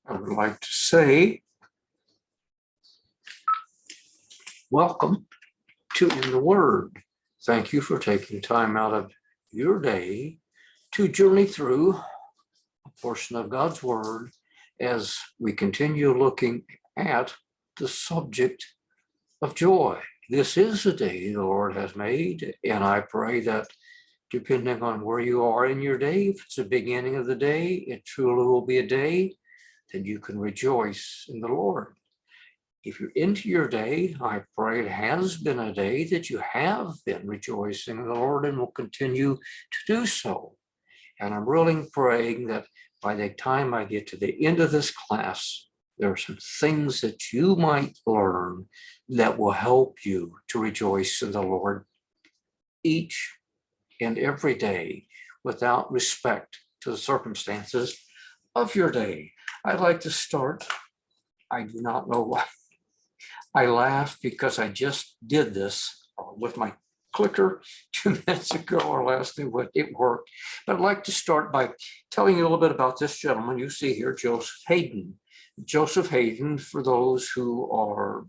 I would like to say, welcome to In the Word. Thank you for taking time out of your day to journey through a portion of God's Word as we continue looking at the subject of joy. This is the day the Lord has made, and I pray that depending on where you are in your day, if it's the beginning of the day, it truly will be a day that you can rejoice in the Lord. If you're into your day, I pray it has been a day that you have been rejoicing in the Lord and will continue to do so. And I'm really praying that by the time I get to the end of this class, there are some things that you might learn that will help you to rejoice in the Lord each and every day without respect to the circumstances of your day. I'd like to start. I do not know why. I laugh because I just did this with my clicker 2 minutes ago or less, it worked. But I'd like to start by telling you a little bit about this gentleman you see here, Joseph Haydn. Joseph Haydn, for those who are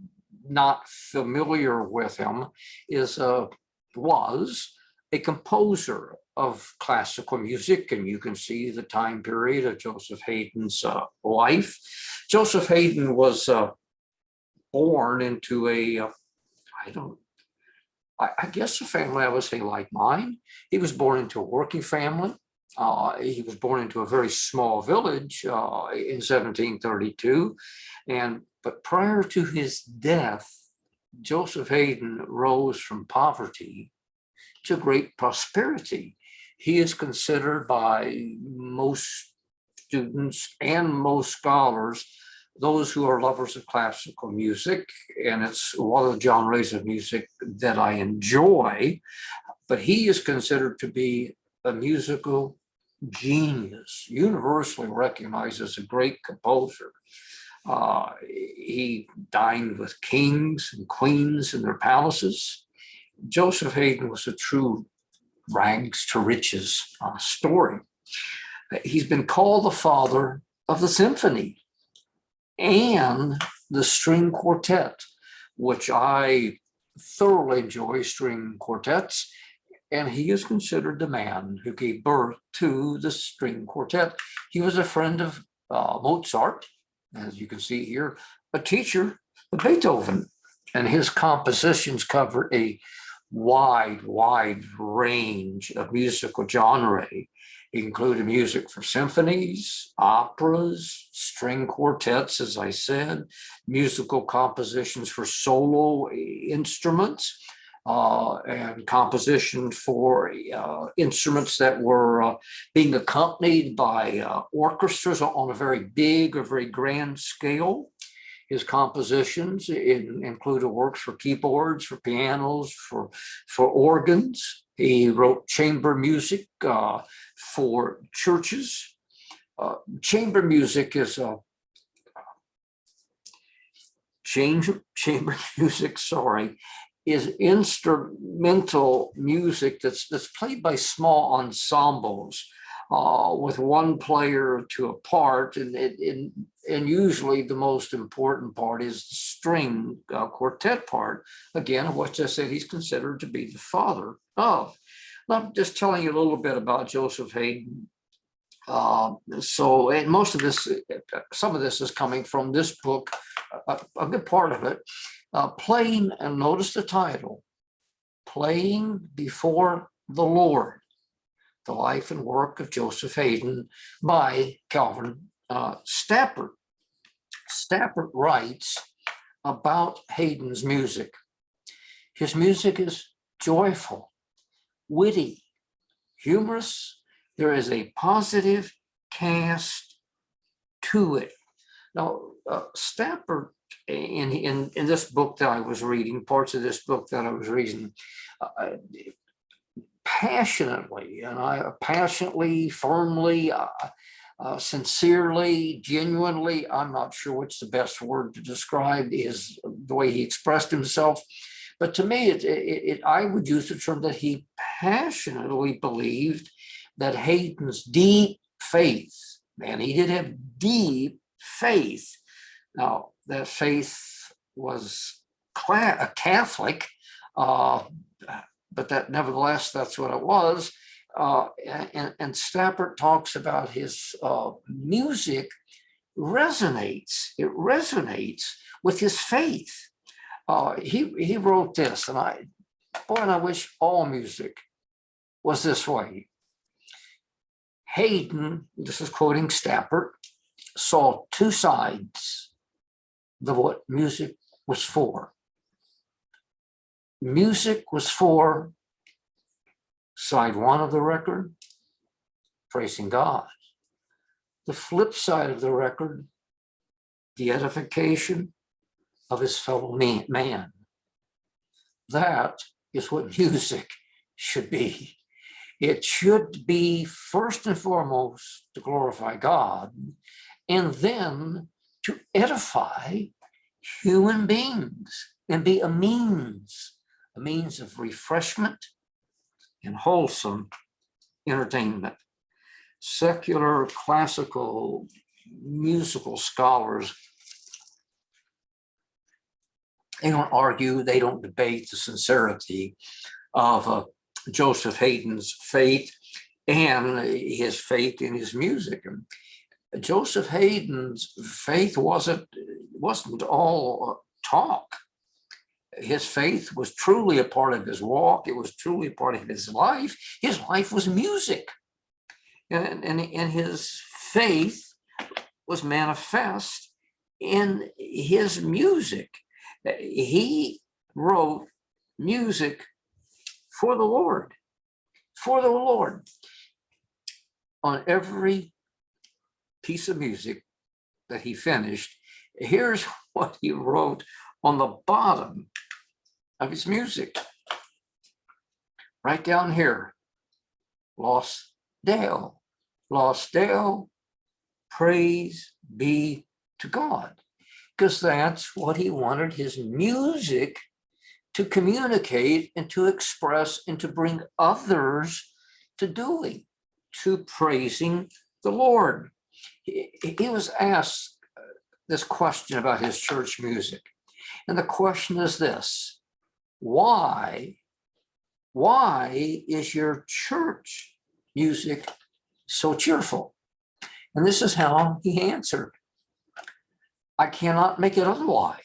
not familiar with him, was a composer of classical music, and you can see the time period of Joseph Haydn's life. Joseph Haydn was born into I guess a family, I would say, like mine. He was born into a working family. He was born into a very small village in 1732. But prior to his death, Joseph Haydn rose from poverty to great prosperity. He is considered by most students and most scholars, those who are lovers of classical music, and it's one of the genres of music that I enjoy, but he is considered to be a musical genius, universally recognized as a great composer. He dined with kings and queens in their palaces. Joseph Haydn was a true rags to riches story. He's been called the father of the symphony and the string quartet, which I thoroughly enjoy string quartets. And he is considered the man who gave birth to the string quartet. He was a friend of Mozart, as you can see here, a teacher of Beethoven, and his compositions cover a wide range of musical genre. It included music for symphonies, operas, string quartets, as I said, musical compositions for solo instruments, and composition for instruments that were being accompanied by orchestras on a very big or very grand scale. His compositions included works for keyboards, for pianos, for organs. He wrote chamber music for churches. Chamber music is chamber music, is instrumental music that's played by small ensembles with one player to a part, and usually the most important part is the string quartet part. Again, what I said, he's considered to be the father of. I'm just telling you a little bit about Joseph Haydn. And most of this, some of this is coming from this book, a good part of it, Playing, and notice the title, Playing Before the Lord, The Life and Work of Joseph Haydn by Calvin Stappert. Stappert writes about Haydn's music. His music is joyful, witty, humorous. There is a positive cast to it. Now, Stappert, in this book that I was reading, parts of this book that I was reading, passionately, firmly, sincerely, genuinely, I'm not sure what's the best word to describe the way he expressed himself. But to me, I would use the term that he passionately believed that Haydn's deep faith, and he did have deep faith. Now, that faith was a Catholic, but that nevertheless, that's what it was. And Stappert talks about his music resonates. It resonates with his faith. He wrote this, and I wish all music was this way. Haydn, this is quoting Stappert, saw two sides of what music was for. Music was for side one of the record, praising God. The flip side of the record, the edification of his fellow man. That is what music should be. It should be first and foremost to glorify God, and then to edify human beings and be a means of refreshment and wholesome entertainment. Secular classical musical scholars, they don't argue, they don't debate the sincerity of Joseph Haydn's faith and his faith in his music. And Joseph Haydn's faith wasn't all talk. His faith was truly a part of his walk. It was truly a part of his life. His life was music. And his faith was manifest in his music. He wrote music for the Lord, On every piece of music that he finished, here's what he wrote on the bottom of his music. Right down here, Lost Deo, praise be to God. Because that's what he wanted his music to communicate and to express and to bring others to doing, to praising the Lord. He was asked this question about his church music. And the question is this: why is your church music so cheerful? And this is how he answered: I cannot make it otherwise.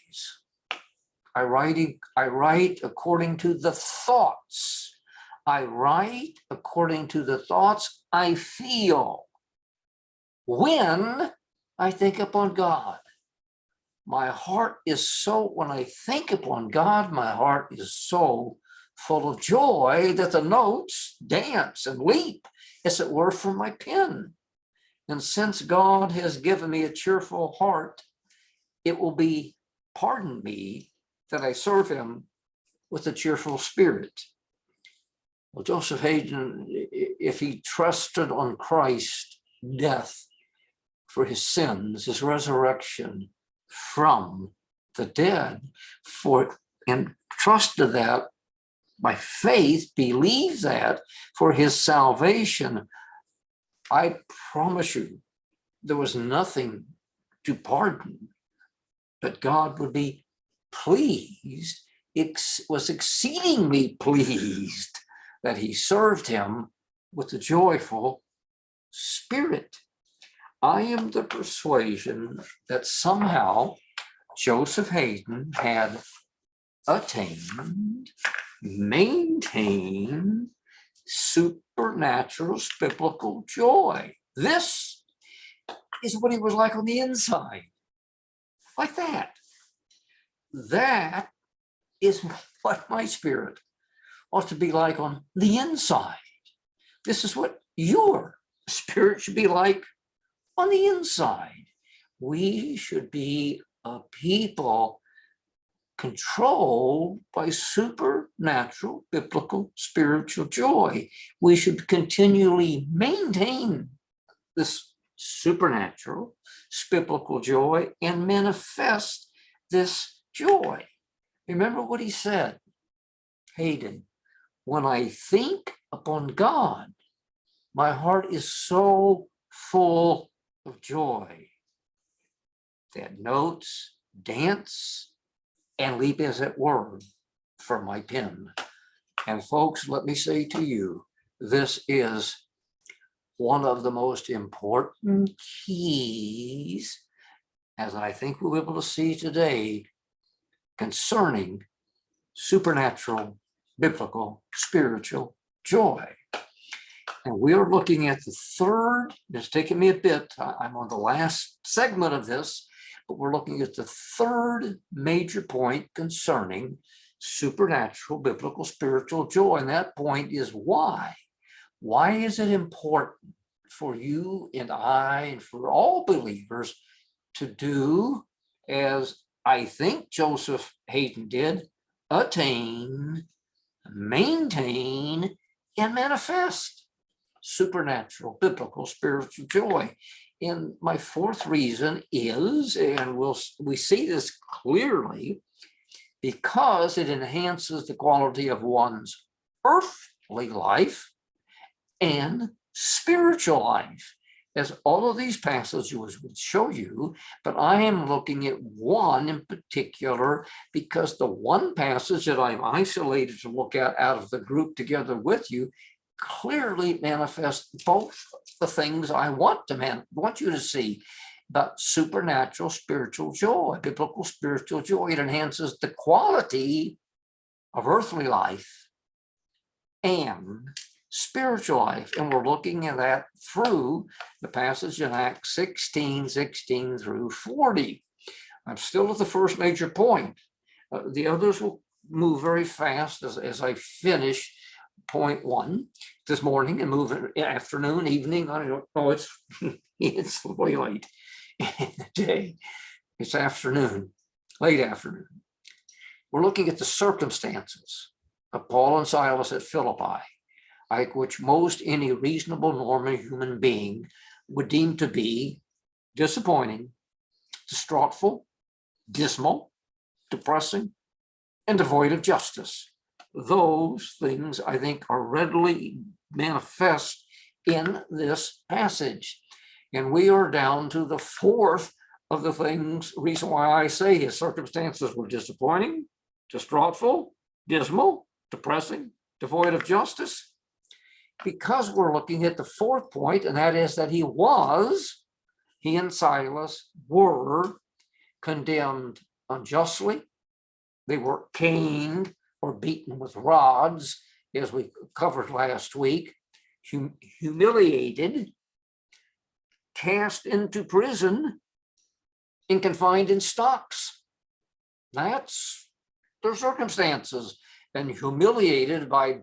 I write according to the thoughts. I write according to the thoughts I feel when I think upon God. My heart is so, when I think upon God, my heart is so full of joy that the notes dance and leap, as it were, from my pen. And since God has given me a cheerful heart, it will be pardoned me that I serve him with a cheerful spirit. Well, Joseph Haydn, if he trusted on Christ's death for his sins, his resurrection from the dead, and trusted that by faith, believed that for his salvation, I promise you, there was nothing to pardon, but God would be pleased, was exceedingly pleased that he served him with a joyful spirit. I am the persuasion that somehow Joseph Haydn had attained, maintained supernatural biblical joy. This is what he was like on the inside. Like that. That is what my spirit ought to be like on the inside. This is what your spirit should be like on the inside. We should be a people controlled by supernatural, biblical, spiritual joy. We should continually maintain this supernatural, biblical joy and manifest this joy. Remember what he said, Haydn: when I think upon God, my heart is so full of joy. that notes, dance, and leap as it were from my pen. And folks, let me say to you, this is one of the most important keys, as I think we'll be able to see today, concerning supernatural, biblical, spiritual joy. And we are looking at the third, it's taken me a bit, I'm on the last segment of this, but we're looking at the third major point concerning supernatural, biblical, spiritual joy. And that point is why. Why is it important for you and I and for all believers to do as I think Joseph Hayden did, attain, maintain, and manifest supernatural, biblical, spiritual joy? And my fourth reason is, and we see this clearly, because it enhances the quality of one's earthly life and spiritual life, as all of these passages would show you. But I am looking at one in particular because the one passage that I'm isolated to look at out of the group together with you clearly manifests both the things I want you to see. But supernatural spiritual joy, biblical spiritual joy, it enhances the quality of earthly life and spiritual life. And we're looking at that through the passage in Acts 16 through 40. I'm still at the first major point. The others will move very fast as I finish point one this morning and move in afternoon, evening. I don't know, it's way late in the day. It's afternoon, late afternoon. We're looking at the circumstances of Paul and Silas at Philippi, like which most any reasonable, normal human being would deem to be disappointing, distraughtful, dismal, depressing, and devoid of justice. Those things, I think, are readily manifest in this passage. And we are down to the fourth of the things, reason why I say his circumstances were disappointing, distraughtful, dismal, depressing, devoid of justice, because we're looking at the fourth point, and that is that he and Silas were condemned unjustly. They were caned or beaten with rods, as we covered last week, humiliated, cast into prison, and confined in stocks. That's their circumstances. And humiliated by,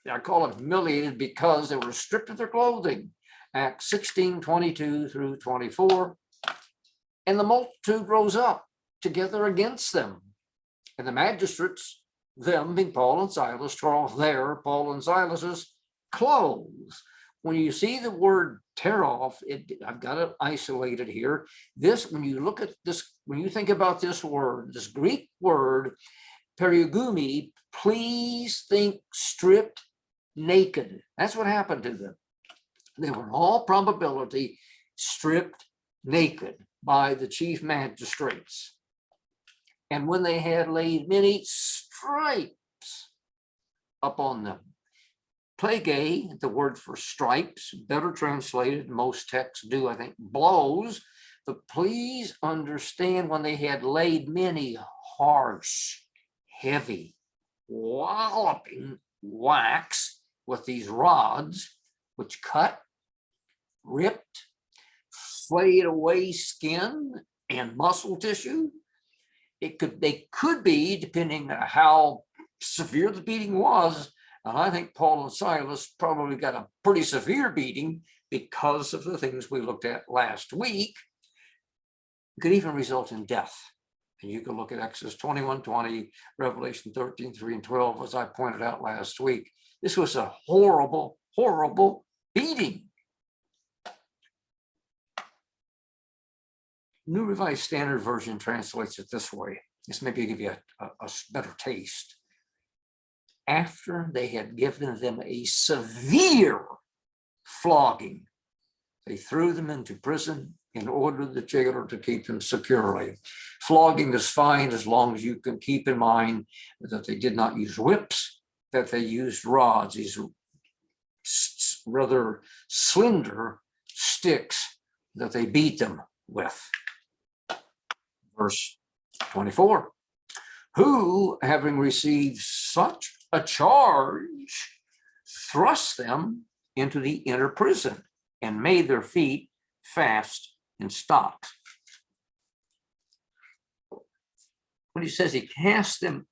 I call it humiliated because they were stripped of their clothing. Acts 16:22 through 24. And the multitude rose up together against them. And the magistrates, them being Paul and Silas, tore off Paul and Silas's clothes. When you see the word tear off, I've got it isolated here. When you look at this, when you think about this word, this Greek word, perigumi, please think stripped naked. That's what happened to them. They were in all probability stripped naked by the chief magistrates. And when they had laid many stripes upon them. Plague, the word for stripes, better translated, most texts do, I think, blows. But please understand, when they had laid many harsh, heavy, walloping whacks with these rods, which cut, ripped, flayed away skin and muscle tissue. They could be, depending on how severe the beating was, and I think Paul and Silas probably got a pretty severe beating because of the things we looked at last week. It could even result in death. And you can look at Exodus 21:20, Revelation 13:3 and 12, as I pointed out last week. This was a horrible, horrible beating. New Revised Standard Version translates it this way. This maybe give you a better taste. After they had given them a severe flogging, They threw them into prison and ordered the jailer to keep them securely. Flogging is fine as long as you can keep in mind that they did not use whips, that they used rods, these rather slender sticks that they beat them with. Verse 24, who, having received such a charge, thrust them into the inner prison and made their feet fast in stocks. When he says he cast them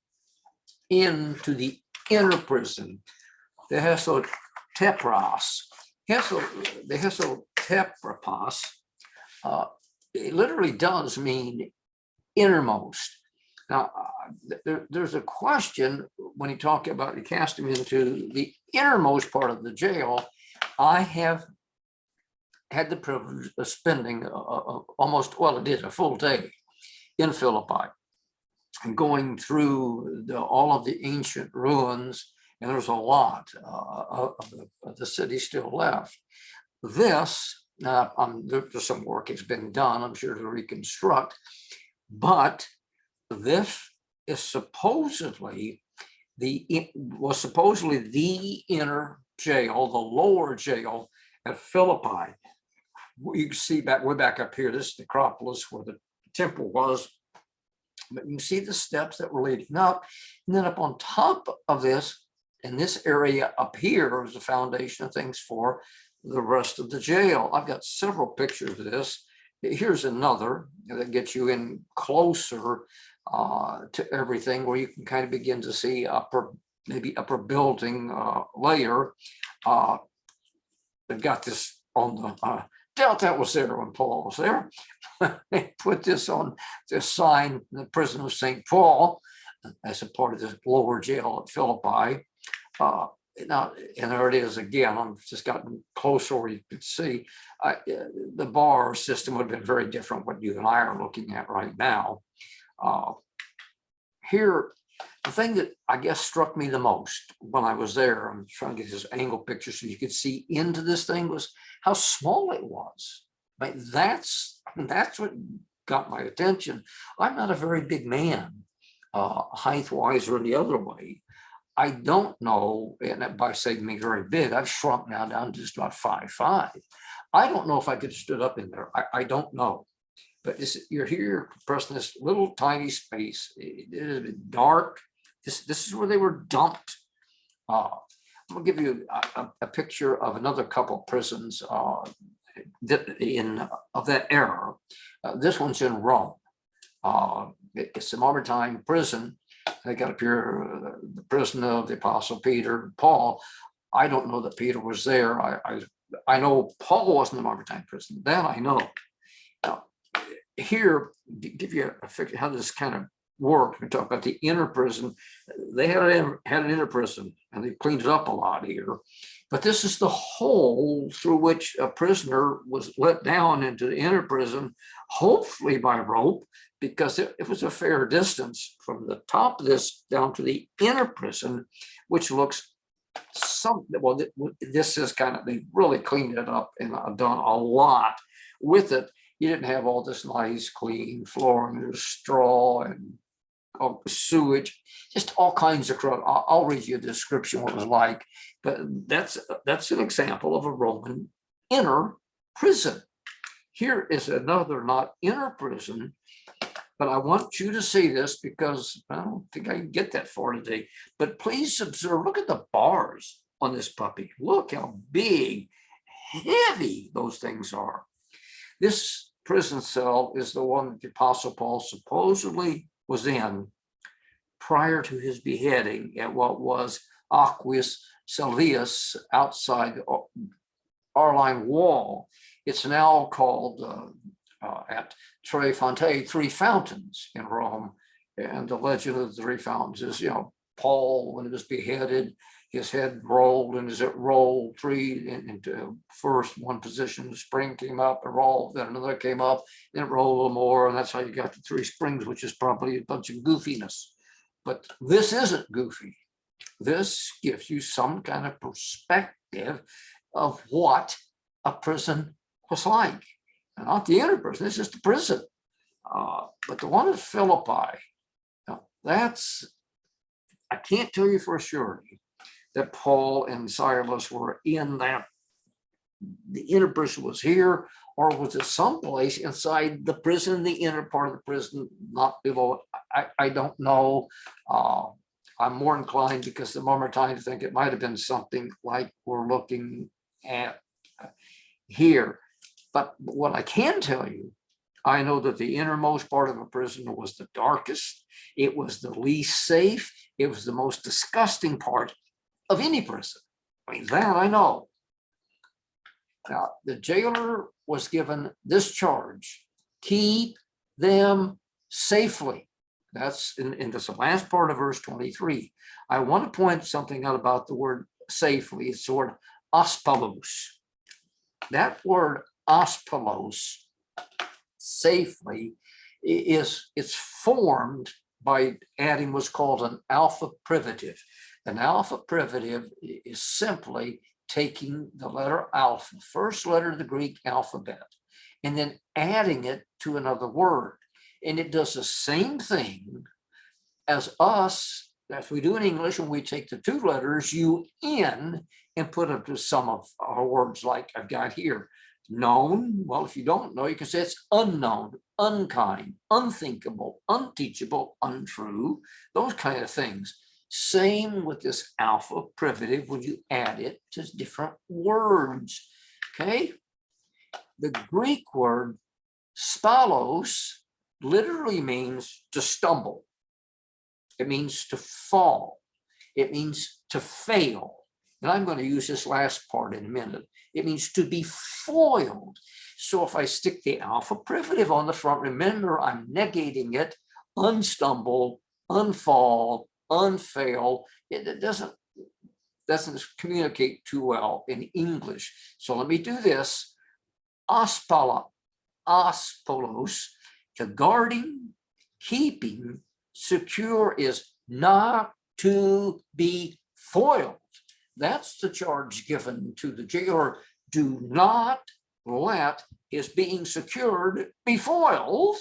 into the inner prison, the hesotepros, the hesotepros, it literally does mean innermost. Now, there's a question when he talked about he cast him into the innermost part of the jail. I have had the privilege of spending a full day in Philippi and going through all of the ancient ruins, and there's a lot of the city still left. There's some work has been done, I'm sure, to reconstruct, but this is supposedly the inner jail, the lower jail at Philippi. You can see way back up here, this is the Acropolis where the temple was. But you can see the steps that were leading up. And then up on top of this, in this area up here, was the foundation of things for the rest of the jail. I've got several pictures of this. Here's another that gets you in closer to everything, where you can kind of begin to see maybe upper building layer. They've got this on the doubt that was there when Paul was there. They put this on this sign, the prison of St. Paul, as a part of the lower jail at Philippi. Now, and there it is again. I've just gotten closer where you can see. The bar system would have been very different what you and I are looking at right now. Here, the thing that I guess struck me the most when I was there, I'm trying to get this angle picture so you could see into this thing, was how small it was. Right? That's what got my attention. I'm not a very big man, height-wise or any other way. I don't know, and by saying me very big, I've shrunk now down to just about 5'5". I don't know if I could have stood up in there. I don't know. But you're here compressed in this little tiny space. It is dark. This is where they were dumped. I'm gonna give you a picture of another couple of prisons of that era. This one's in Rome. It's a Mamertine prison. They got up here, the prison of the Apostle Peter and Paul. I don't know that Peter was there. I know Paul wasn't in the Mamertine prison. That I know. Now, here, give you a figure how this kind of worked. We talk about the inner prison. They had an inner prison, and they cleaned it up a lot here. But this is the hole through which a prisoner was let down into the inner prison, hopefully by rope, because it was a fair distance from the top of this down to the inner prison, which looks this is kind of, they really cleaned it up and done a lot with it. You didn't have all this nice clean flooring. There's straw and sewage, just all kinds of crap. I'll read you a description what it was like, but that's an example of a Roman inner prison. Here is another not inner prison, but I want you to see this because I don't think I can get that far today. But please observe, look at the bars on this puppy. Look how big, heavy those things are. This prison cell is the one that the Apostle Paul supposedly was in prior to his beheading at what was Aquis Salvius outside the Arline wall. It's now called at Tre Fonte, Three Fountains in Rome. And the legend of the Three Fountains is, Paul, when he was beheaded, his head rolled, and as it rolled into first one position, the spring came up and rolled, then another came up, then it rolled a little more, and that's how you got the three springs, which is probably a bunch of goofiness. But this isn't goofy. This gives you some kind of perspective of what a prison was like. Not the inner prison, it's just the prison. But the one at Philippi, I can't tell you for sure that Paul and Silas were in that. The inner prison was here, or was it someplace inside the prison, the inner part of the prison, not below it? I don't know. I'm more inclined, because the moment time, to think it might have been something like we're looking at here. But what I can tell you, I know that the innermost part of a prison was the darkest. It was the least safe. It was the most disgusting part of any prison. I mean, that I know. Now, the jailer was given this charge: keep them safely. That's in this last part of verse 23. I want to point something out about the word safely. It's the word aspalos. That word aspalos, safely, it's formed by adding what's called an alpha privative. An alpha privative is simply taking the letter alpha, first letter of the Greek alphabet, and then adding it to another word. And it does the same thing as we do in English, when we take the two letters UN and put it to some of our words, like I've got here. Known, well, if you don't know, you can say it's unknown, unkind, unthinkable, unteachable, untrue, those kind of things. Same with this alpha privative when you add it to different words. Okay. The Greek word spalos literally means to stumble. It means to fall. It means to fail. And I'm going to use this last part in a minute. It means to be foiled. So if I stick the alpha privative on the front, remember, I'm negating it: unstumble, unfall, unfail. It doesn't communicate too well in English. So let me do this. Aspalos, to guarding, keeping, secure is not to be foiled. That's the charge given to the jailer. Do not let his being secured be foiled,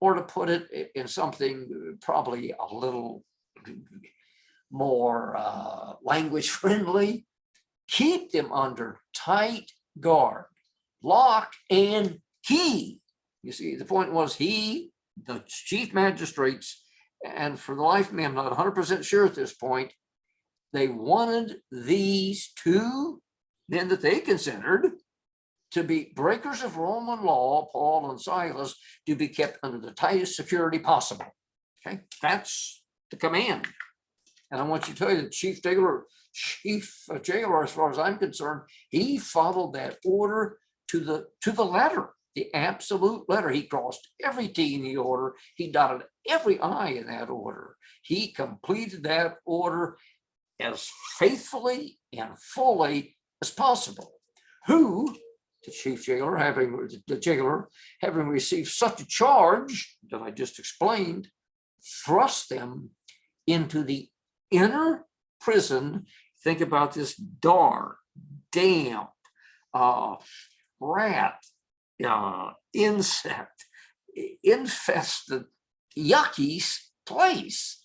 or to put it in something probably a little more language friendly, keep them under tight guard, lock and key. You see, the point was the chief magistrates, and for the life of me, I'm not 100% sure at this point, they wanted these two men that they considered to be breakers of Roman law, Paul and Silas, to be kept under the tightest security possible. Okay, that's the command. And I want you to tell you, the chief jailer, as far as I'm concerned, he followed that order to the letter, the absolute letter. He crossed every T in the order. He dotted every I in that order. He completed that order as faithfully and fully as possible. Who, the chief jailer, having received such a charge that I just explained, thrust them into the inner prison. Think about this: dark, damp, rat, insect infested, yucky place,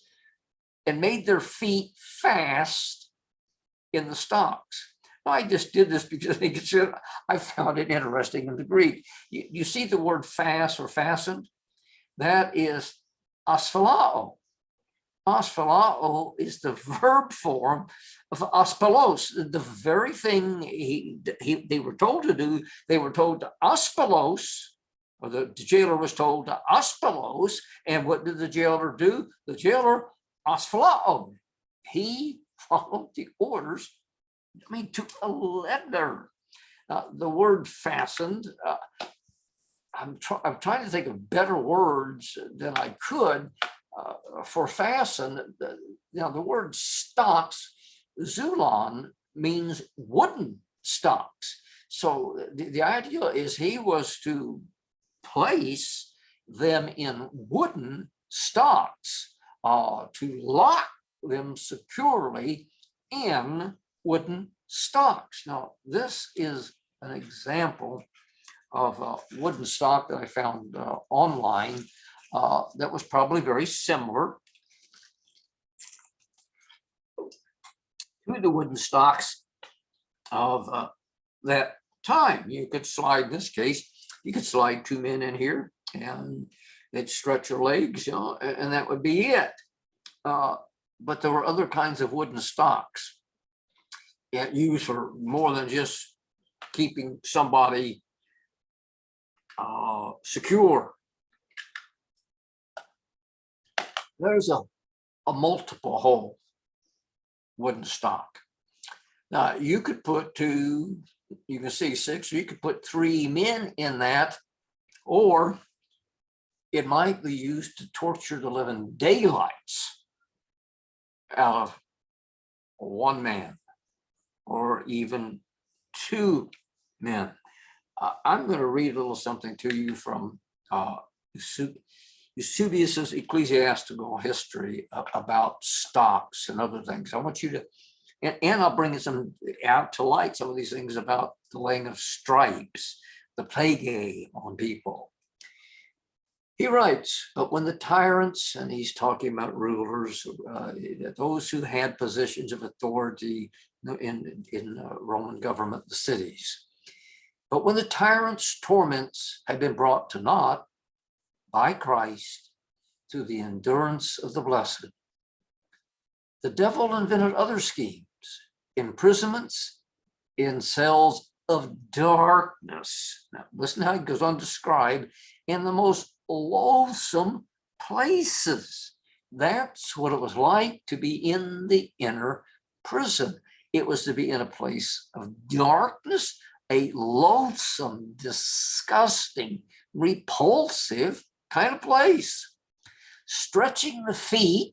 and made their feet fast in the stocks. Now, I just did this because I found it interesting in the Greek. You see the word fast or fastened? That is asphalao. Asphalao is the verb form of aspalos, the very thing they were told to do. They were told to aspalos, or the jailer was told to aspalos. And what did the jailer do? The jailer asphalao. He followed the orders, to a letter. The word fastened, I'm trying to think of better words than I could for fasten. The word stocks, zulon, means wooden stocks. So the idea is he was to place them in wooden stocks, to lock them securely in wooden stocks. Now, this is an example of wooden stock that I found online that was probably very similar to the wooden stocks of that time. You could slide, in this case, you could slide two men in here and they'd stretch your legs, and that would be it. But there were other kinds of wooden stocks used for more than just keeping somebody secure. There's a multiple hole wooden stock. Now you could put two, you can see six, or you could put three men in that, or it might be used to torture the living daylights out of one man or even two men. I'm going to read a little something to you from Eusebius's Ecclesiastical History about stocks and other things. I want you to, and I'll bring some out to light, some of these things about the laying of stripes, the plague on people. He writes, but when the tyrants, and he's talking about rulers, those who had positions of authority in Roman government, the cities. But when the tyrants' torments had been brought to naught by Christ through the endurance of the blessed, the devil invented other schemes, imprisonments in cells of darkness. Now, listen how he goes on to describe in the most loathsome places. That's what it was like to be in the inner prison. It was to be in a place of darkness, a loathsome, disgusting, repulsive kind of place. Stretching the feet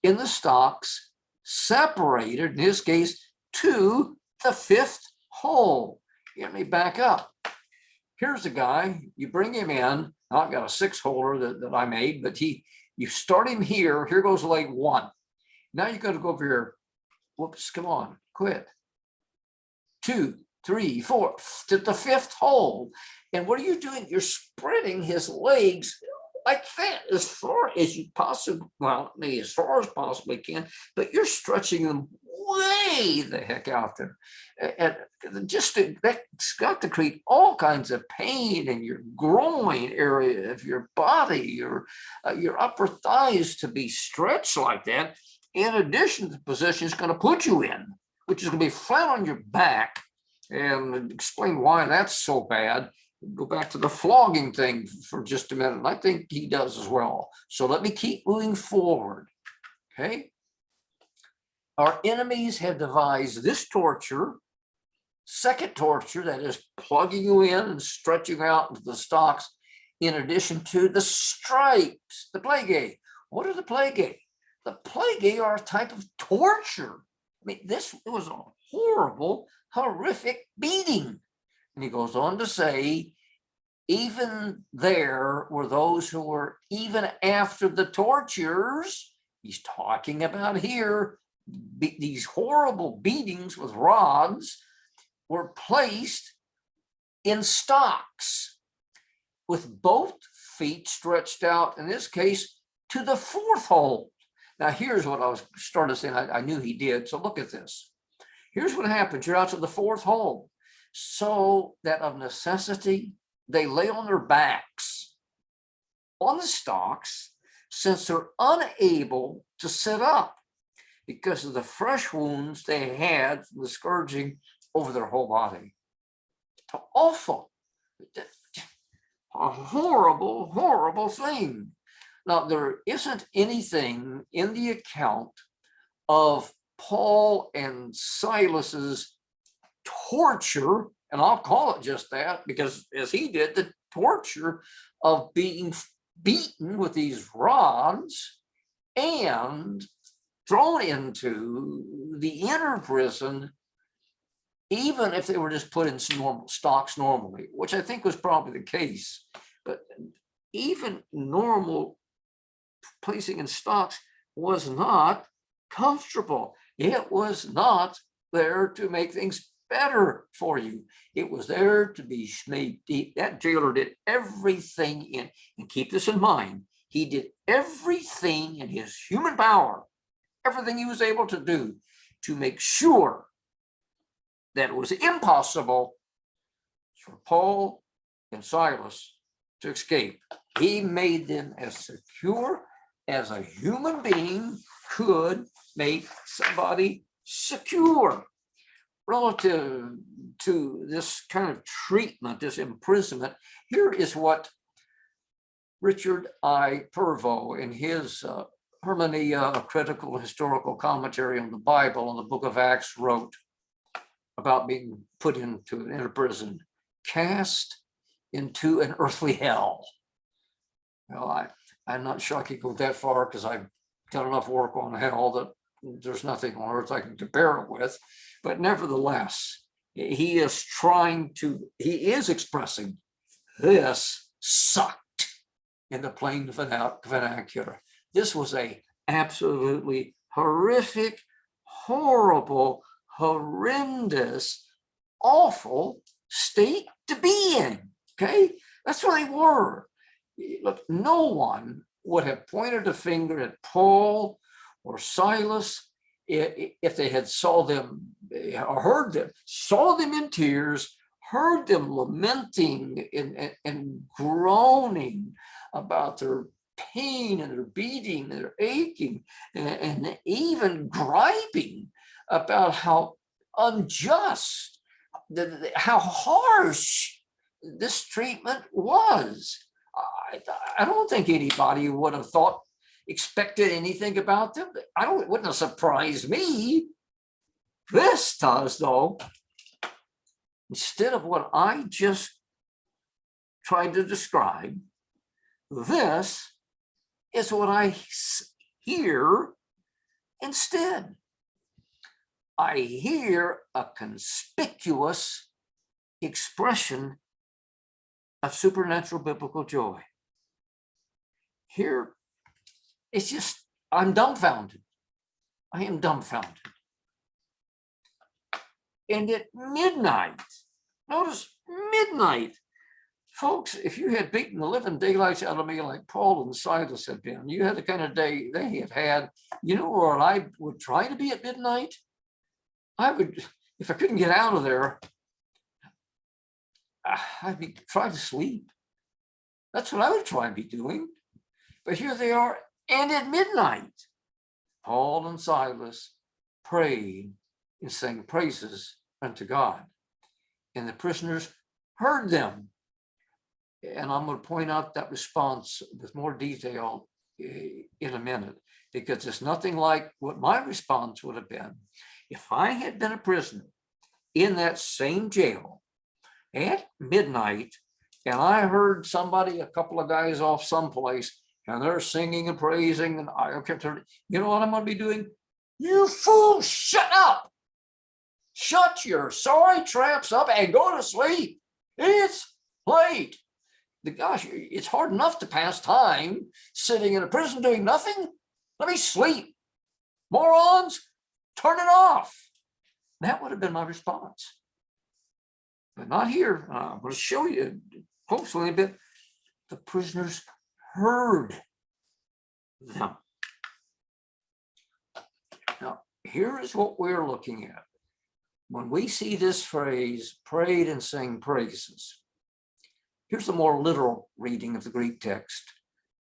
in the stocks, separated, in his case, to the fifth hole. Let me back up. Here's a guy, you bring him in. I've got a six-holer that I made, but you start him here. Here goes leg one. Now you got to go over here. Whoops, come on, quit. 2, 3, 4, to the fifth hole. And what are you doing? You're spreading his legs like that as far as you possibly, well, maybe as far as possibly can, but you're stretching them way the heck out there. And just that's got to create all kinds of pain in your groin area of your body, your upper thighs to be stretched like that. In addition to the position it's going to put you in, which is going to be flat on your back, and explain why that's so bad. Go back to the flogging thing for just a minute. And I think he does as well. So let me keep moving forward. Okay. Our enemies have devised this torture, second torture, that is plugging you in and stretching out into the stocks, in addition to the stripes, the plague. What are the plague? The plague are a type of torture. I mean, this was a horrible, horrific beating. And he goes on to say, even there were those who were, even after the tortures, he's talking about here, these horrible beatings with rods, were placed in stocks with both feet stretched out, in this case, to the fourth hole. Now, here's what I was starting to say, I knew he did, so look at this. Here's what happens. You're out to the fourth hole. So that of necessity, they lay on their backs on the stocks, since they're unable to sit up because of the fresh wounds they had from the scourging over their whole body. Awful. A horrible, horrible thing. Now, there isn't anything in the account of Paul and Silas's torture, and I'll call it just that, because as he did, the torture of being beaten with these rods and thrown into the inner prison, even if they were just put in normal stocks normally, which I think was probably the case. But even normal placing in stocks was not comfortable. It was not there to make things better for you. It was there to be made. That jailer did everything and keep this in mind, he did everything in his human power, everything he was able to do to make sure that it was impossible for Paul and Silas to escape. He made them as secure as a human being could make somebody secure. Relative to this kind of treatment, this imprisonment, here is what Richard I. Purvo, in his Hermeneia, a critical historical commentary on the Bible and the book of Acts, wrote about being put into a prison, cast into an earthly hell. Well, I'm not sure I could go that far because I've done enough work on hell that there's nothing on earth I can compare it with. But nevertheless, he is expressing this sucked in the plain vernacular. This was a absolutely horrific, horrible, horrendous, awful state to be in. Okay, that's where they were. Look, no one would have pointed a finger at Paul or Silas if they had saw them or heard them, saw them in tears, heard them lamenting and groaning about their pain and their beating, their aching, and even griping about how unjust, how harsh this treatment was. I don't think anybody would have expected anything about them. It wouldn't have surprised me. This does, though. Instead of what I just tried to describe, this is what I hear instead. I hear a conspicuous expression of supernatural biblical joy. Here, it's just, I'm dumbfounded. I am dumbfounded. And at midnight, notice midnight, folks, if you had beaten the living daylights out of me like Paul and Silas had been, you had the kind of day they had had, you know where I would try to be at midnight? I would, if I couldn't get out of there, I'd be trying to sleep. That's what I would try and be doing. But here they are, and at midnight, Paul and Silas prayed and sang praises unto God. And the prisoners heard them. And I'm going to point out that response with more detail in a minute, because it's nothing like what my response would have been if I had been a prisoner in that same jail at midnight, and I heard somebody, a couple of guys off someplace, and they're singing and praising, and I kept hearing, you know what I'm going to be doing? You fool, shut up! Shut your sorry traps up and go to sleep. It's late. Gosh, it's hard enough to pass time sitting in a prison doing nothing. Let me sleep. Morons, turn it off. That would have been my response. But not here. I'm going to show you closely a bit. The prisoners heard them. Now, here is what we're looking at. When we see this phrase, prayed and sang praises, here's a more literal reading of the Greek text.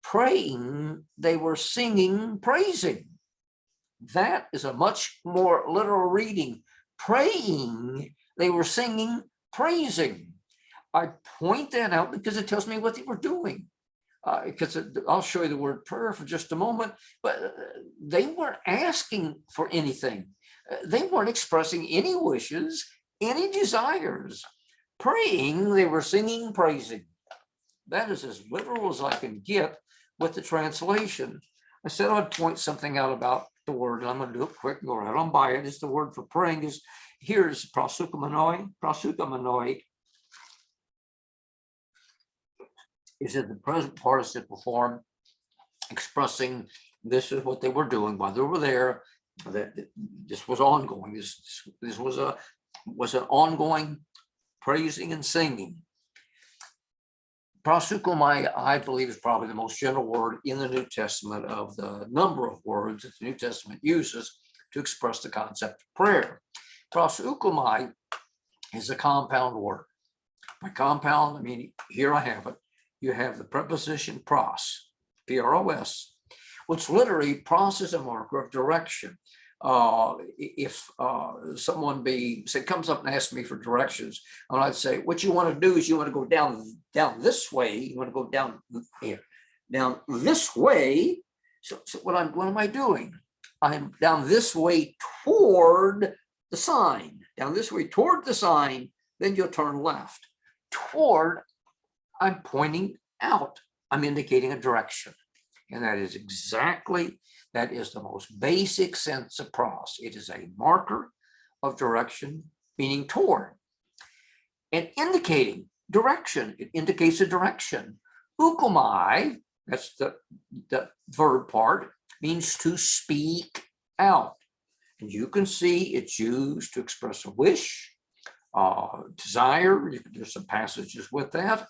Praying, they were singing, praising. That is a much more literal reading. Praying, they were singing, praising. I point that out because it tells me what they were doing. Because I'll show you the word prayer for just a moment, but they weren't asking for anything. They weren't expressing any wishes, any desires. Praying, they were singing, praising. That is as literal as I can get with the translation. I said I'd point something out about the word, and I'm going to do it quick and go right on by it. It's the word for praying is, here's proseukomenoi. Proseukomenoi is in the present participle form, expressing this is what they were doing while they were there. That this was ongoing. This was a was an ongoing praising and singing. Proseuchomai, I believe, is probably the most general word in the New Testament of the number of words that the New Testament uses to express the concept of prayer. Proseuchomai is a compound word. By compound, I mean, here I have it. You have the preposition pros, P-R-O-S, which literally pros is a marker of direction. If someone comes up and asks me for directions, and I'd say, what you want to do is you want to go down this way. You want to go down here, down this way. So what am I doing? I'm down this way toward the sign. Down this way toward the sign. Then you'll turn left. Toward, I'm pointing out. I'm indicating a direction. And that is the most basic sense of pros. It is a marker of direction, meaning toward. And indicating direction, it indicates a direction. Euchomai, that's the verb part, means to speak out. And you can see it's used to express a wish, desire. There's some passages with that.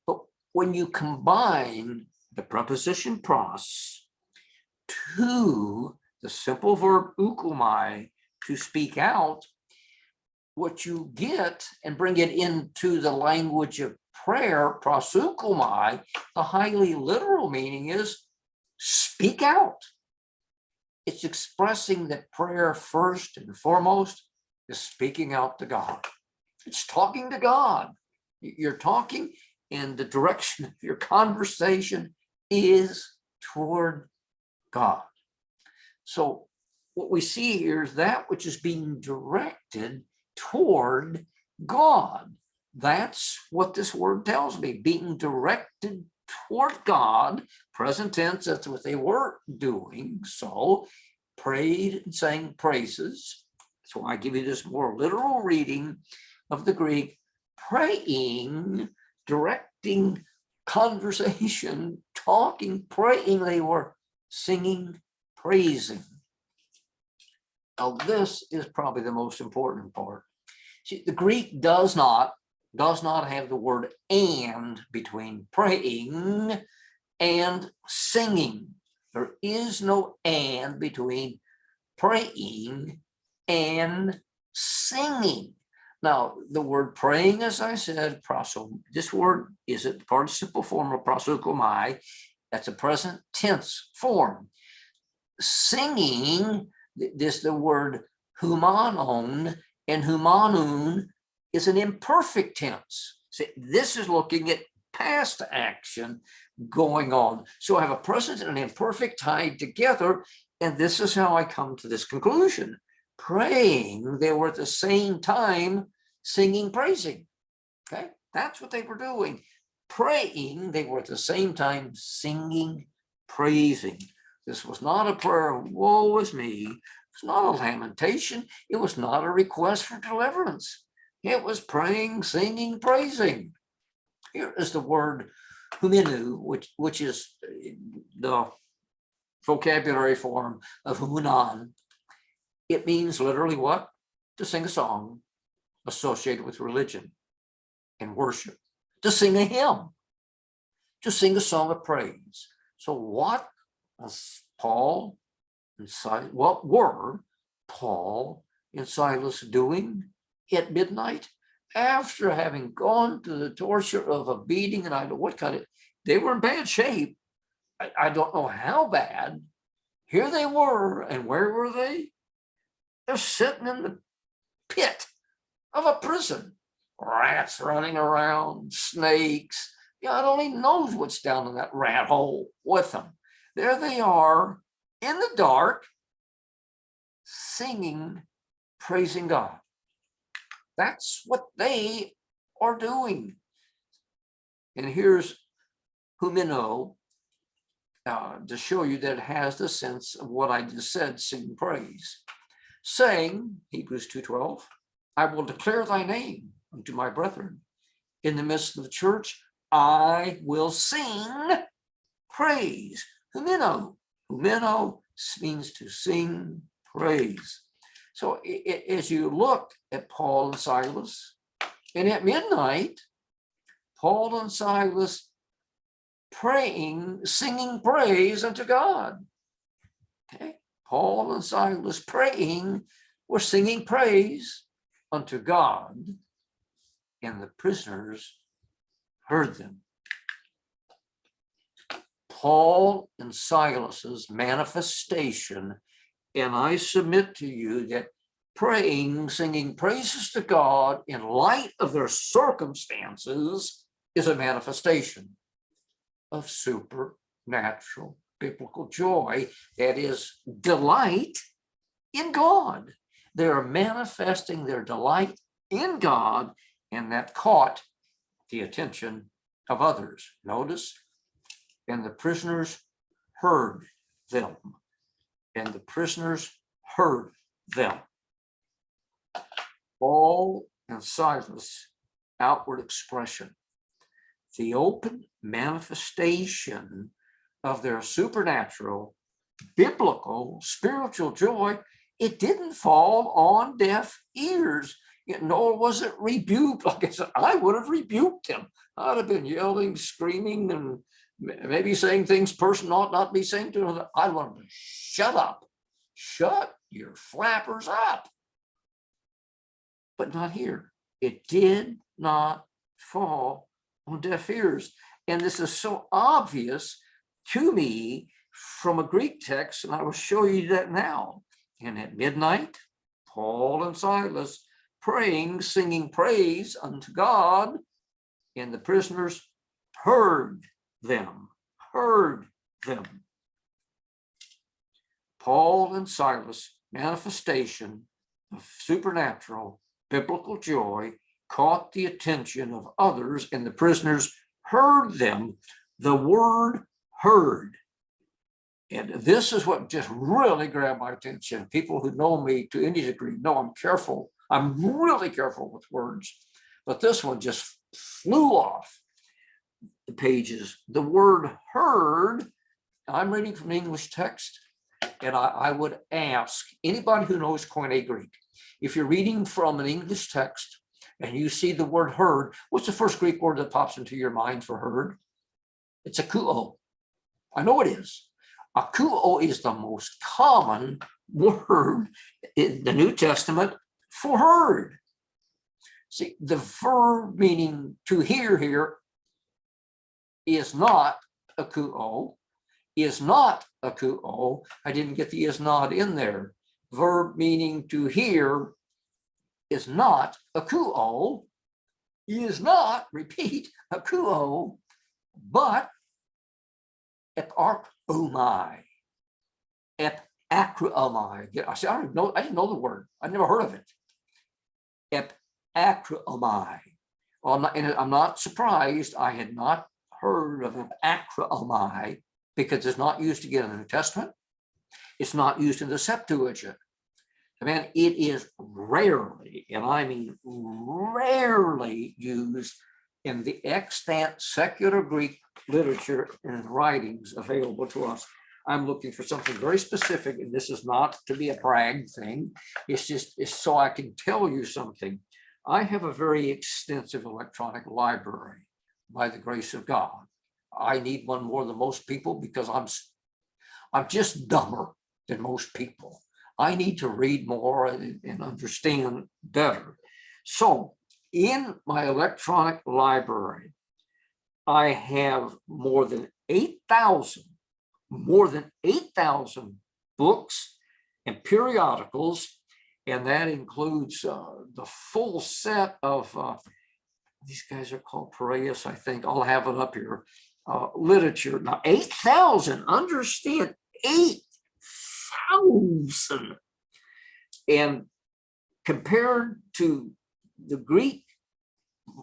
But when you combine the preposition pros to the simple verb euchomai, to speak out, what you get and bring it into the language of prayer, proseuchomai, the highly literal meaning is speak out. It's expressing that prayer first and foremost is speaking out to God. It's talking to God. You're talking, and the direction of your conversation is toward God. So what we see here is that which is being directed toward God. That's what this word tells me, being directed toward God. Present tense, that's what they were doing. So prayed and sang praises. So I give you this more literal reading of the Greek, praying, directing conversation, talking, praying. They were singing, praising. Now, this is probably the most important part. See, the Greek does not have the word and between praying and singing. There is no and between praying and singing. Now, the word praying, as I said, this word is a participle form of proseuchomai. That's a present tense form. Singing, this the word humanon, and humanun is an imperfect tense. See, this is looking at past action going on. So I have a present and an imperfect tied together, and this is how I come to this conclusion. Praying, they were at the same time singing, praising. Okay, that's what they were doing. Praying, they were at the same time singing, praising. This was not a prayer, woe is me. It's not a lamentation. It was not a request for deliverance. It was praying, singing, praising. Here is the word huminu, which is the vocabulary form of humanan. It means literally what? To sing a song associated with religion and worship, to sing a hymn, to sing a song of praise. So what was Paul and Silas, what were Paul and Silas doing at midnight after having gone through the torture of a beating? And I don't know what kind of, they were in bad shape. I don't know how bad. Here they were, and where were they? They're sitting in the pit of a prison. Rats running around, snakes. God only knows what's down in that rat hole with them. There they are in the dark, singing, praising God. That's what they are doing. And here's humino, to show you that it has the sense of what I just said, sing praise. Saying, Hebrews 2:12, I will declare thy name unto my brethren. In the midst of the church, I will sing praise. Humino means to sing praise. So as you look at Paul and Silas, and at midnight, Paul and Silas praying, singing praise unto God. Okay, Paul and Silas praying, were singing praise unto God, and the prisoners heard them. Paul and Silas's manifestation, and I submit to you that praying, singing praises to God in light of their circumstances is a manifestation of supernatural biblical joy, that is, delight in God. They are manifesting their delight in God, and that caught the attention of others. Notice, and the prisoners heard them. And the prisoners heard them. Paul and Silas' outward expression, the open manifestation of their supernatural, biblical, spiritual joy, it didn't fall on deaf ears, nor was it rebuked. Like I said, I would have rebuked him. I'd have been yelling, screaming, and maybe saying things person ought not be saying to him. I want to shut up. Shut your flappers up. But not here. It did not fall on deaf ears. And this is so obvious to me from a Greek text, and I will show you that now. And at midnight, Paul and Silas praying, singing praise unto God, and the prisoners heard them. Paul and Silas' manifestation of supernatural biblical joy caught the attention of others, and the prisoners heard them. The word heard. And this is what just really grabbed my attention. People who know me to any degree know I'm careful. I'm really careful with words, but this one just flew off the pages. The word heard, I'm reading from the English text, and I would ask anybody who knows Koine Greek, if you're reading from an English text and you see the word heard, what's the first Greek word that pops into your mind for heard? It's akuo. I know it is. Akuo is the most common word in the New Testament for heard. See, the verb meaning to hear here is not akuo, is not akuo. I didn't get the is not in there. Verb meaning to hear is not akuo, is not, repeat, akuo, but eparchomai, epacromai. I see, I didn't know the word. I'd never heard of it. Epacromai. And I'm not surprised. I had not heard of epacromai because it's not used again in the New Testament. It's not used in the Septuagint. I mean, it is rarely, and I mean rarely, used in the extant secular Greek literature and writings available to us. I'm looking for something very specific, and this is not to be a brag thing. It's so I can tell you something. I have a very extensive electronic library by the grace of God. I need one more than most people because I'm just dumber than most people. I need to read more and understand better. So in my electronic library, I have more than 8,000 books and periodicals, and that includes the full set of, these guys are called Piraeus, I think. I'll have it up here. Literature. Now, 8,000, understand, 8,000. And compared to the Greek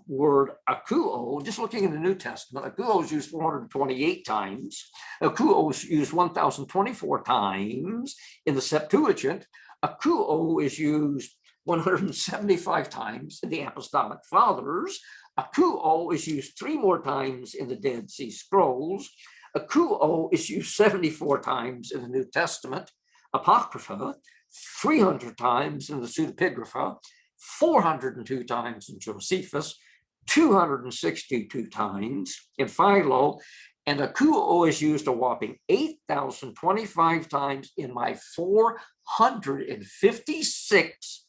word akuo, just looking in the New Testament, akuo is used 428 times. Akuo is used 1,024 times in the Septuagint. Akuo is used 175 times in the Apostolic Fathers. Akuo is used 3 more times in the Dead Sea Scrolls. Akuo is used 74 times in the New Testament, Apocrypha, 300 times in the pseudepigrapha, 402 times in Josephus, 262 times in Philo, and akuo is used a whopping 8,025 times in my 456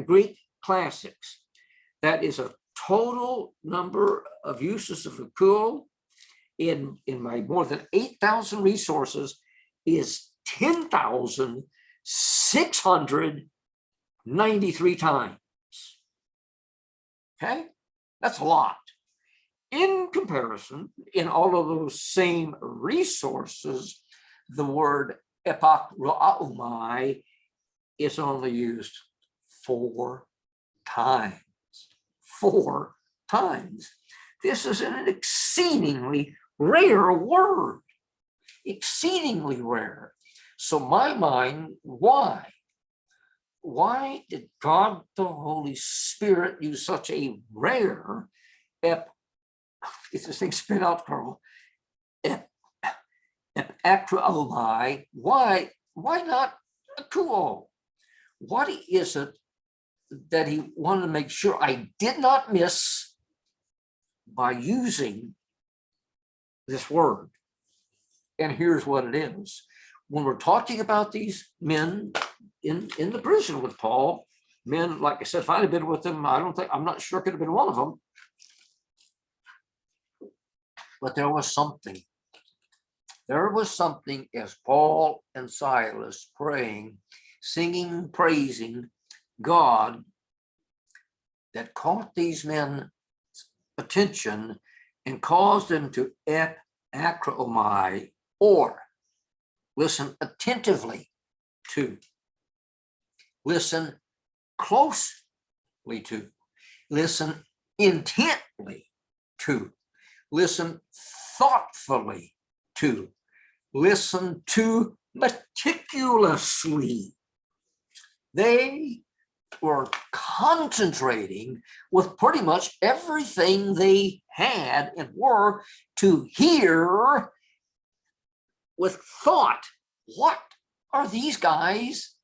Greek classics. That is a total number of uses of akuo in my more than 8,000 resources is 10,693 times. Okay, that's a lot. In comparison, in all of those same resources, the word epakraumai is only used 4 times. 4 times. This is an exceedingly rare word. Exceedingly rare. So my mind, why? Why did God the Holy Spirit use such a rare it's this thing spit out, Carl. Akraomai. Why not akuo? What is it that he wanted to make sure I did not miss by using this word? And here's what it is. When we're talking about these men in the prison with Paul, men, like I said, if I'd have been with them, I'm not sure it could have been one of them. But there was something. There was something as Paul and Silas praying, singing, praising God that caught these men's attention and caused them to akraomai, or listen attentively to, listen closely to, listen intently to, listen thoughtfully to, listen to meticulously. They were concentrating with pretty much everything they had and were to hear with thought. What are these guys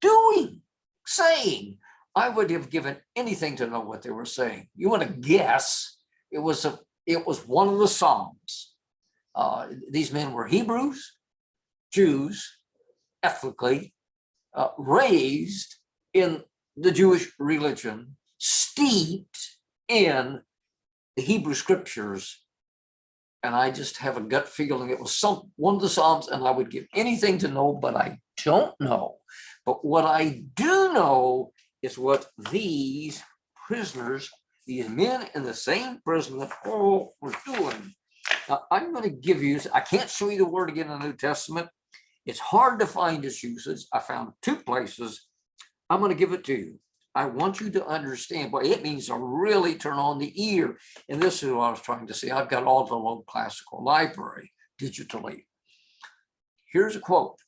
doing, saying? I would have given anything to know what they were saying. You want to guess? It was one of the Psalms. These men were Hebrews, Jews, ethnically raised in the Jewish religion, steeped in the Hebrew scriptures. And I just have a gut feeling it was one of the Psalms, and I would give anything to know, but I don't know. But what I do know is what these prisoners, these men in the same prison that Paul was doing. Now, I'm going to give you, I can't show you the word again in the New Testament. It's hard to find its uses. I found 2 places. I'm going to give it to you. I want you to understand what it means to really turn on the ear. And this is what I was trying to say. I've got all the old classical library digitally. Here's a quote.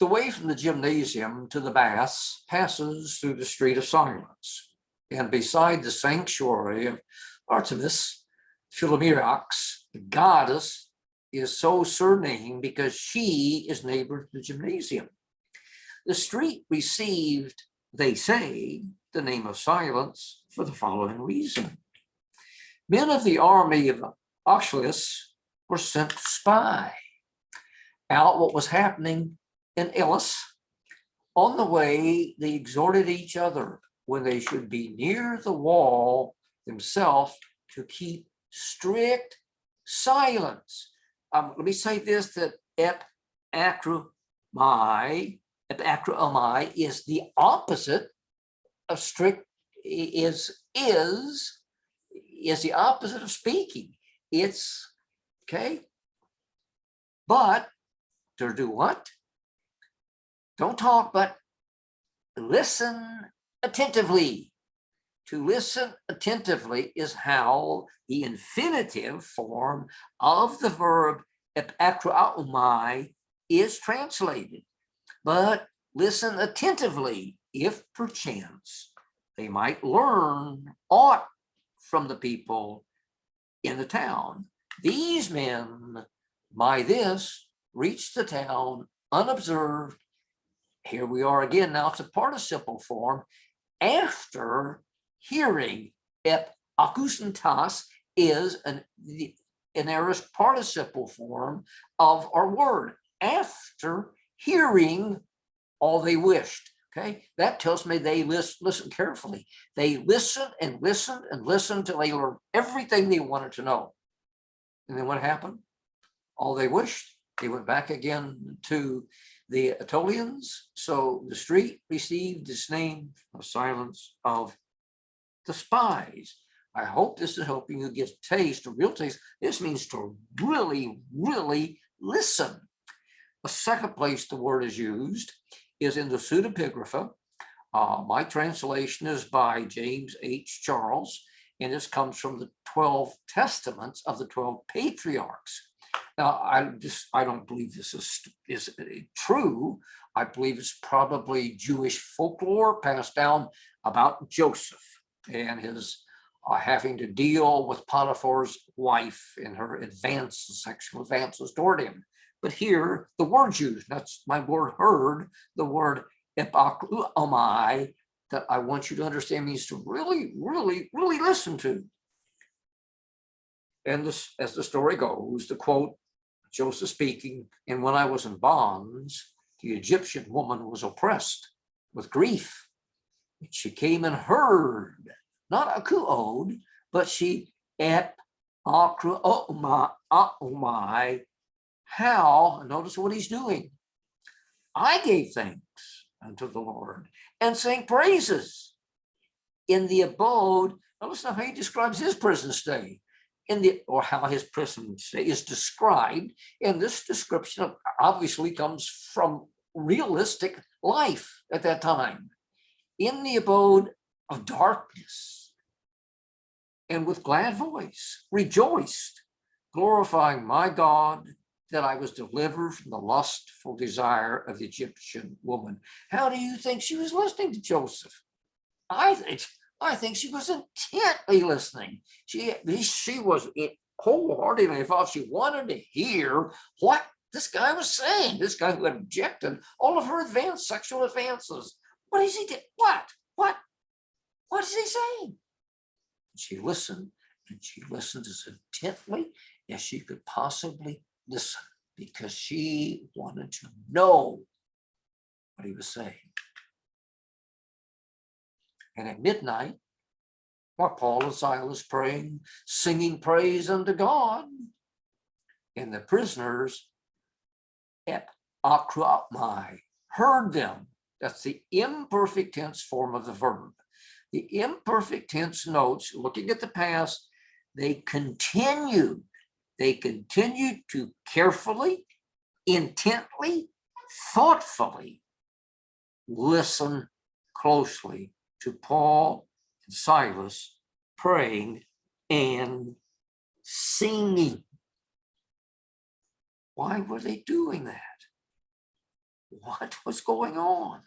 The way from the gymnasium to the baths passes through the street of silence. And beside the sanctuary of Artemis Philomirax, the goddess is so surnamed because she is neighbor to the gymnasium. The street received, they say, the name of silence for the following reason. Men of the army of Achilles were sent to spy out what was happening in Elis. On the way, they exhorted each other when they should be near the wall themselves to keep strict silence. Let me say this, that akraomai is the opposite of strict, is the opposite of speaking. It's, okay, but to do what? Don't talk, but listen attentively. To listen attentively is how the infinitive form of the verb akraomai is translated. But listen attentively, if perchance they might learn aught from the people in the town. These men, by this, reached the town unobserved Here we are again. Now it's a participle form. After hearing, akusentas is an aorist participle form of our word. After hearing all they wished. Okay, that tells me they listen carefully. They listened and listened and listened until they learned everything they wanted to know. And then what happened? All they wished. They went back again to the Aetolians. So the street received its name of silence of the spies. I hope this is helping you get taste, a real taste. This means to really, really listen. The second place the word is used is in the pseudepigrapha. My translation is by James H. Charles, and this comes from the 12 testaments of the 12 patriarchs. Now, I don't believe this is true. I believe it's probably Jewish folklore passed down about Joseph and his having to deal with Potiphar's wife and her sexual advances toward him. But here, the word's used. That's my word heard, the word epakluomai, that I want you to understand means to really, really, really listen to. And this, as the story goes, the quote, Joseph speaking, and when I was in bonds, the Egyptian woman was oppressed with grief. She came and heard, not akuod, but she epakluomai, how, notice what he's doing. I gave thanks unto the Lord and sang praises in the abode. Notice now how he describes his prison stay, or how his prison stay is described. And this description obviously comes from realistic life at that time. In the abode of darkness, and with glad voice rejoiced, glorifying my God, that I was delivered from the lustful desire of the Egyptian woman. How do you think she was listening to Joseph? I think she was intently listening. She was wholeheartedly involved. She wanted to hear what this guy was saying. This guy who had objected all of her sexual advances. What is he doing? What is he saying? She listened, and she listened as intently as she could possibly listen, because she wanted to know what he was saying. And at midnight, while Paul and Silas praying, singing praise unto God, and the prisoners at akrapmai heard them. That's the imperfect tense form of the verb. The imperfect tense notes, looking at the past, they continued to carefully, intently, thoughtfully listen closely to Paul and Silas praying and singing. Why were they doing that? What was going on?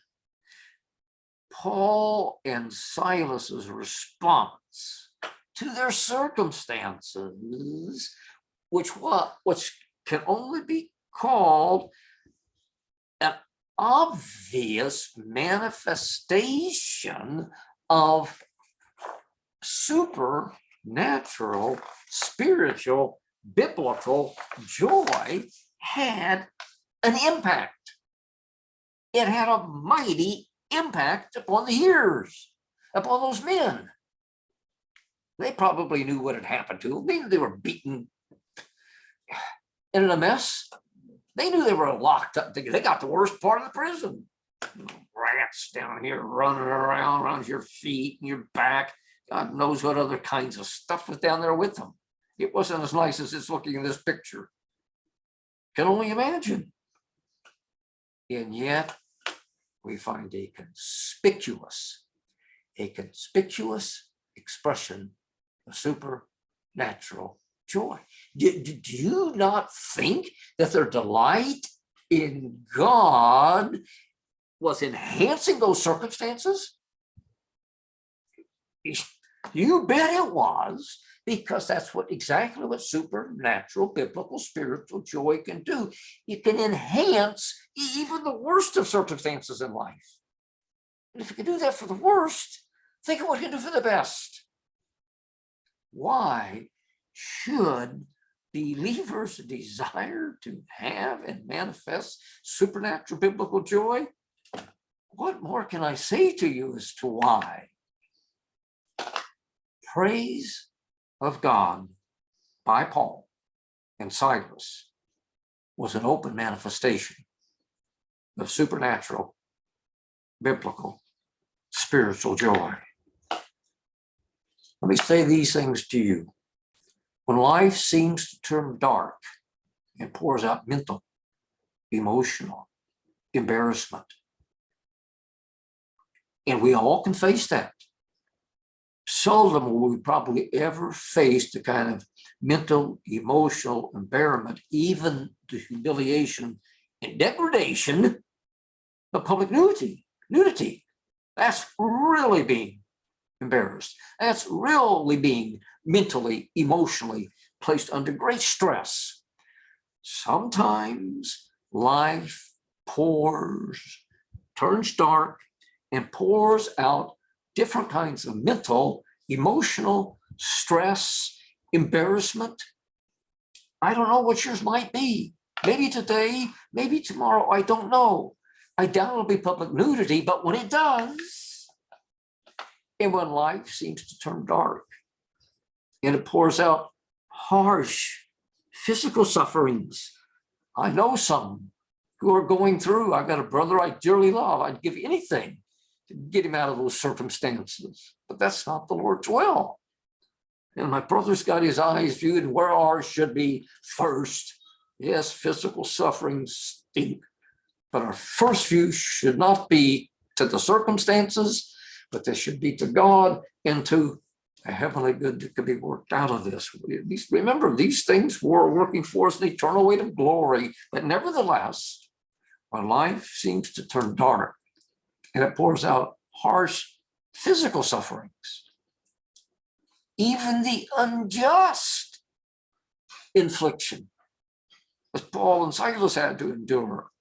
Paul and Silas's response to their circumstances, which can only be called an obvious manifestation of supernatural, spiritual, biblical joy, had an impact. It had a mighty impact upon the hearers, upon those men. They probably knew what had happened to them. They knew they were beaten and in a mess. They knew they were locked up. They got the worst part of the prison. Rats down here running around your feet and your back. God knows what other kinds of stuff was down there with them. It wasn't as nice as it's looking in this picture. Can only imagine. And yet, we find a conspicuous expression of supernatural joy. Do you not think that their delight in God was enhancing those circumstances? You bet it was. because that's exactly what supernatural, biblical, spiritual joy can do. It can enhance even the worst of circumstances in life. And if it can do that for the worst, think of what it can do for the best. Why should believers desire to have and manifest supernatural biblical joy? What more can I say to you as to why? Praise of God by Paul and Silas was an open manifestation of supernatural, biblical, spiritual joy. Let me say these things to you. When life seems to turn dark, it pours out mental, emotional embarrassment. And we all can face that. Seldom will we probably ever face the kind of mental, emotional embarrassment, even the humiliation and degradation of public nudity. That's really being embarrassed. That's really being mentally, emotionally placed under great stress. Sometimes life turns dark and pours out different kinds of mental, emotional stress, embarrassment. I don't know what yours might be. Maybe today, maybe tomorrow, I don't know. I doubt it'll be public nudity, but when it does, and when life seems to turn dark, and it pours out harsh physical sufferings. I know some who are going through. I've got a brother I dearly love. I'd give anything to get him out of those circumstances, but that's not the Lord's will. And my brother's got his eyes viewed where ours should be first. Yes, physical sufferings stink, but our first view should not be to the circumstances, but they should be to God and to a heavenly good that could be worked out of this. Remember, these things were working for us in eternal weight of glory, but nevertheless, when life seems to turn dark and it pours out harsh physical sufferings, even the unjust infliction, as Paul and Silas had to endure,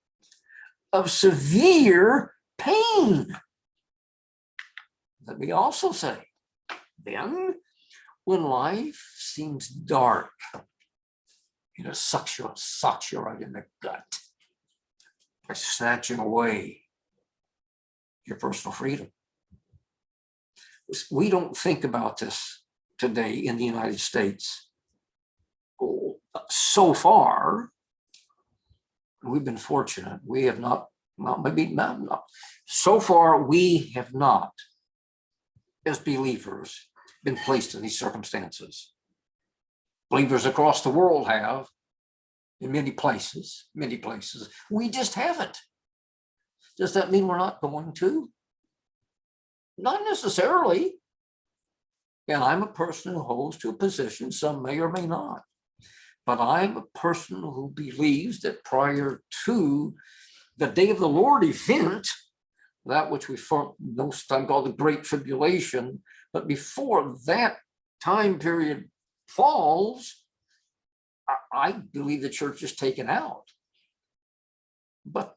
of severe pain. Let me also say, then, when life seems dark, it sucks you right in the gut by snatching away your personal freedom. We don't think about this today in the United States. So far, we've been fortunate. We have not, so far we have not, as believers, been placed in these circumstances. Believers across the world have, in many places. We just haven't. Does that mean we're not going to? Not necessarily. And I'm a person who holds to a position, some may or may not. But I'm a person who believes that prior to the day of the Lord event, that which we most time call the Great Tribulation, but before that time period falls, I believe the church is taken out. But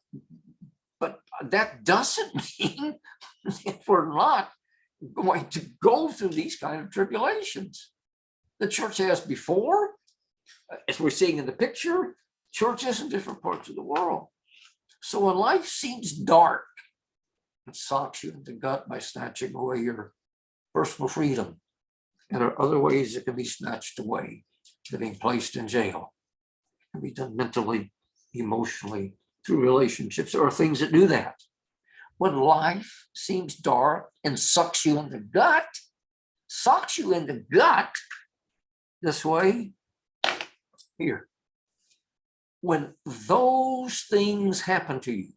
that doesn't mean that we're not going to go through these kind of tribulations. The church has before, as we're seeing in the picture, churches in different parts of the world. So when life seems dark, it socks you in the gut by snatching away your personal freedom. And there are other ways it can be snatched away, to being placed in jail. It can be done mentally, emotionally, through relationships. There are things that do that. When life seems dark and sucks you in the gut, this way, here. When those things happen to you,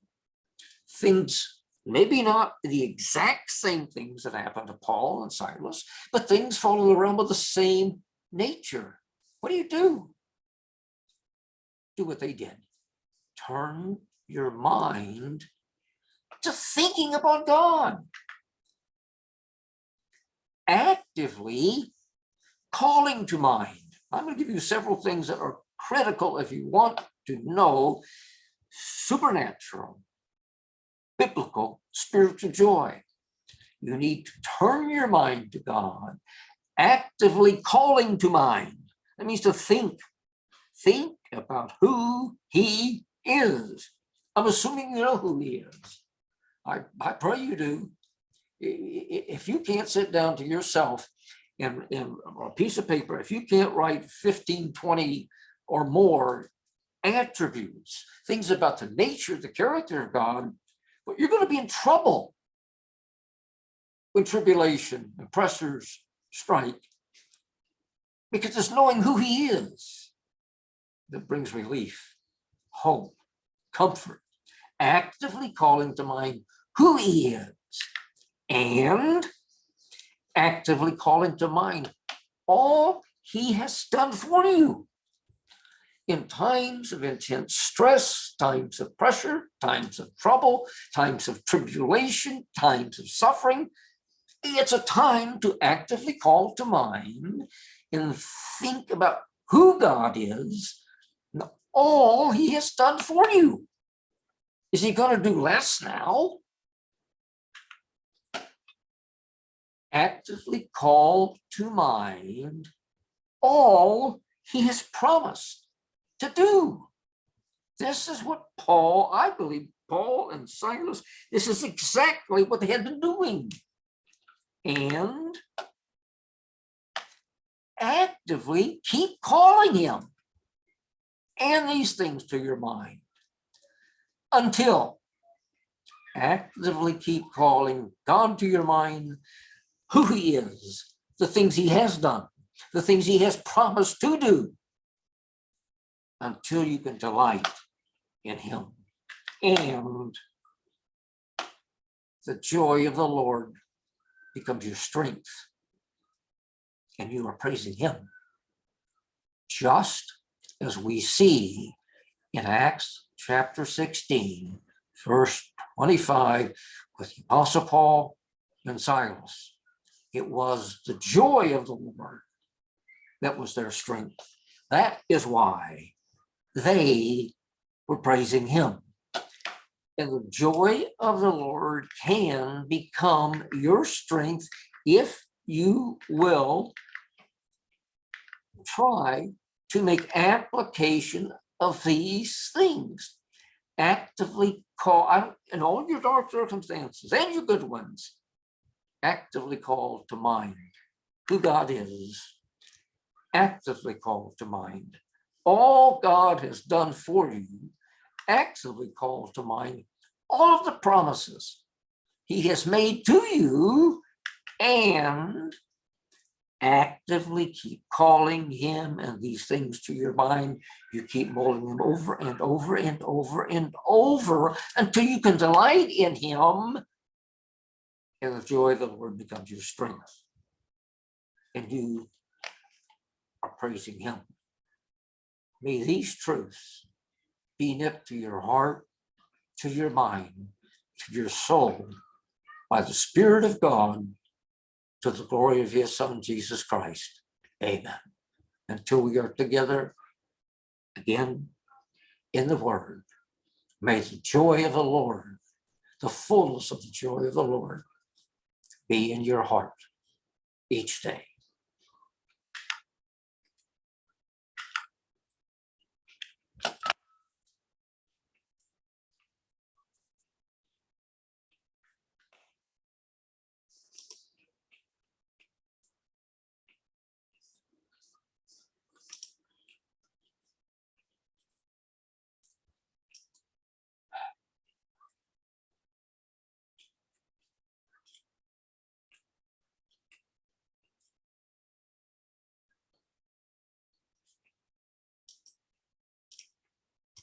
things, maybe not the exact same things that happened to Paul and Silas, but things fall in the realm of the same nature. What do? Do what they did. Turn your mind to thinking about God. Actively calling to mind. I'm going to give you several things that are critical if you want to know supernatural, biblical, spiritual joy. You need to turn your mind to God, actively calling to mind. That means to think. Think about who he is. I'm assuming you know who he is. I pray you do. If you can't sit down to yourself and a piece of paper, if you can't write 15, 20 or more attributes, things about the nature, the character of God, but you're going to be in trouble when tribulation and pressures strike, because it's knowing who he is that brings relief, hope, comfort, actively calling to mind who he is, and actively calling to mind all he has done for you. In times of intense stress, times of pressure, times of trouble, times of tribulation, times of suffering, it's a time to actively call to mind and think about who God is and all he has done for you. Is he going to do less now? Actively call to mind all he has promised to do. This is what I believe Paul and Silas, this is exactly what they had been doing. And actively keep calling him and these things to your mind until actively keep calling God to your mind, who he is, the things he has done, the things he has promised to do, until you can delight in him. And the joy of the Lord becomes your strength, and you are praising him. Just as we see in Acts chapter 16, verse 25, with the Apostle Paul and Silas. It was the joy of the Lord that was their strength. That is why they were praising him. And the joy of the Lord can become your strength if you will try to make application of these things. Actively call out in all your dark circumstances and your good ones. Actively call to mind who God is. Actively call to mind all God has done for you. Actively call to mind all of the promises he has made to you, and actively keep calling him and these things to your mind. You keep mulling them over and over and over and over until you can delight in him, and the joy of the Lord becomes your strength, and you are praising him. May these truths be knit to your heart, to your mind, to your soul, by the Spirit of God, to the glory of his Son, Jesus Christ. Amen. Until we are together again in the Word, may the joy of the Lord, the fullness of the joy of the Lord, be in your heart each day.